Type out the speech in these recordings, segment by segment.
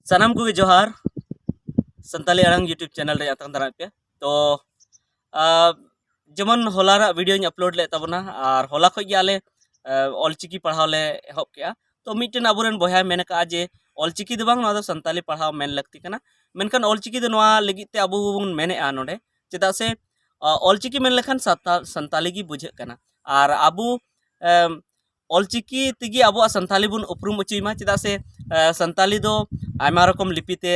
सनम को जोहार Santali आड़ांग YouTube channel रे आतंग दारा पे तो जेमन होला वीडियो अपलोड ले तबना और होला खो आले ऑलचिकी पढ़ाव ले एहब के तो मिटन अबुरन बया मेन का जे ऑलचिकी दो बांग संताली पढ़ाव मेन लगती कना मेनखान ऑलचिकी दो नोआ लगित ते अबु बन मेनेआ नोडे चेदा से ऑलचिकी मेन लेखान संताली गी बुझे कना और अबु ऑलचिकी तिगी अब संताली बन उपरुम उचुमा चेदा से संताली दो आयमा रकम लिपिते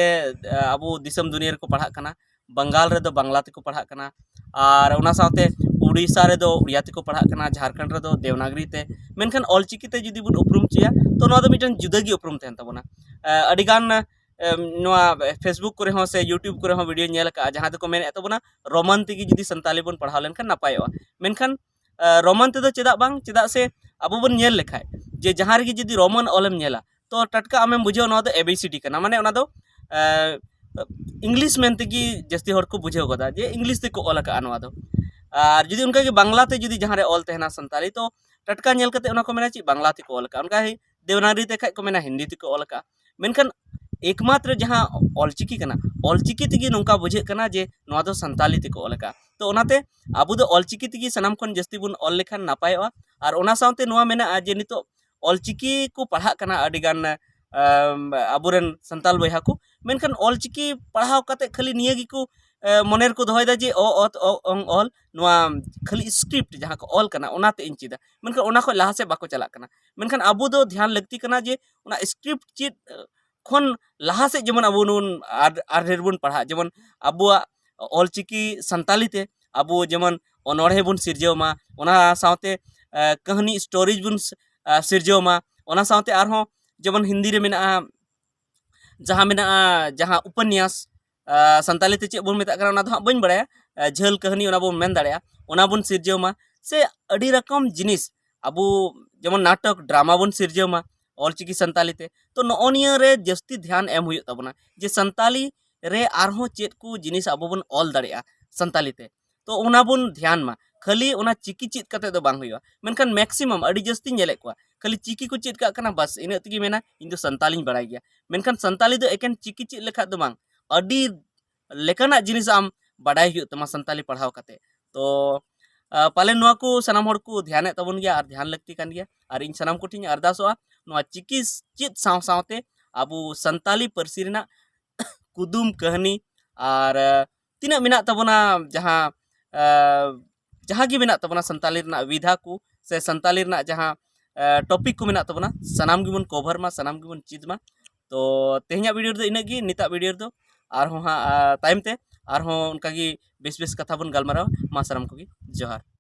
अब दिसम दुनिया को पढ़ा कना बंगाल रे दो बांग्ला तेको पढ़ा कना और उना साथे उड़ीसा रे दो उड़िया तेको पढ़ा कना झारखंड रे दो देवनागरी ते मेनखान ऑलचिकी ते जुदी बुन उपरुम चिया तो नोआ दो मिटन जुदा गी उपरुम तहन तबना अडिगान नोआ फेसबुक करे हो से यूट्यूब करे हो वीडियो नेल का जहां दो को मेन तबना रोमन तेगी जुदी संताली बन पढ़ा लेनखान नापायोआ मेनखान रोमन ते दो चेदा बांग चेदा से अब बन नेल लेखाय जे जहां रे जुदी रोमन ऑलम नेला तो टटका आमें बुझे ना एबीसीडी करना माने ना इंग्लिश मेन तेगी जस्ती हर को बुझे गदा जे इंग्लिश ते को ऑल का ना और जुदी उनका के बांग्ला ते जुदी जहां रे ऑल तेना संताली तो टटका नेल कते उना को मेना ची बांग्ला ते को ऑल का उनका ही देवनागरी ते खाय को मेना हिंदी ते को ऑल का मेनखान एकमात्र जहां ऑलचिकी कना ऑलचिकी तेगी नोंका बुझे कना जे नोआ दो संताली ते को ऑल का तो ओनाते आबु दो ऑलचिकी तेगी सनाम खन जस्ती बुन ऑल लेखान नापायोआ और ओना साउते नोआ मेना जे नितो ऑलचिकी को पढ़ा कना अडिगान अबुरन संताल बया को मेनखान ऑलचिकी पढ़ाव कते खाली निया गी को मनेर को दोहयदा जे ओ अत ओ अंग ऑल नोआ खाली स्क्रिप्ट जहां को ऑल कना ओनाते इन चिदा मेनखान ओना खो लाहा से बाको चला कना मेनखान अबु दो ध्यान लगती कना जे ओना स्क्रिप्ट चित खन लाहा से जेमन अबु नुन आर बुन पढ़ा जेमन अबुआ ऑलचिकी संताली ते अबु जेमन अनोढ़े बुन सिरजेवमा ओना साउते कहानी स्टोरीज बुन सिरजेवमा ओना साउते आरहों जेमन हिंदी रे मेना जहां उपन्यास संताली ते चे बुन मेता कना ओना दो बइन बड़ाया झेल कहानी ओना बुन मेन दाड़या ओना बुन सिरजेवमा से अड़ी रकम जिनिस अबु जेमन नाटक ड्रामा बुन सिरजेवमा ऑलचिकी संताली ते तो नोनिया रे जस्ती ध्यान एम हुई तबना जे संताली रे आरहों चेत को जिनिस अबु बुन ऑल दाड़या संताली ते तो ओना बुन ध्यान मा खाली ओना चिकी चेत कते दो बांग हुआ मेनखान मैक्सिमम अड़ी जस्ती नेले को खाली चिकी को चेत का कना बस इन तगी मेना इन दो संताली बड़ाई गया मेनखान संताली दो एकेन चिकी चेत लेखा दो बांग अड़ी लेकाना जिनिस आम बड़ाई हुई तमा संताली पढ़ाव कते तो पाले नोआ को सनाम हर को ध्यान तबन गया और ध्यान लगती कान गया और इन सनाम को ठिन अरदासोआ नोआ चिकी चेत साव सावते अबु संताली परसी रेना कुदुम कहानी और तीना मेना तबना जहां जहां गी मेना तबना संताली रेना विधा को से संताली रेना जहां टॉपिक को मेना तबना सनाम गी बन कवर मा सनाम गी बन चीज मा तो तेहना वीडियो दो इना गी निता वीडियो दो और टाइम ते और उनका गी बेस बेस कथा बन गलमाराव मा सनाम को गी जोहार।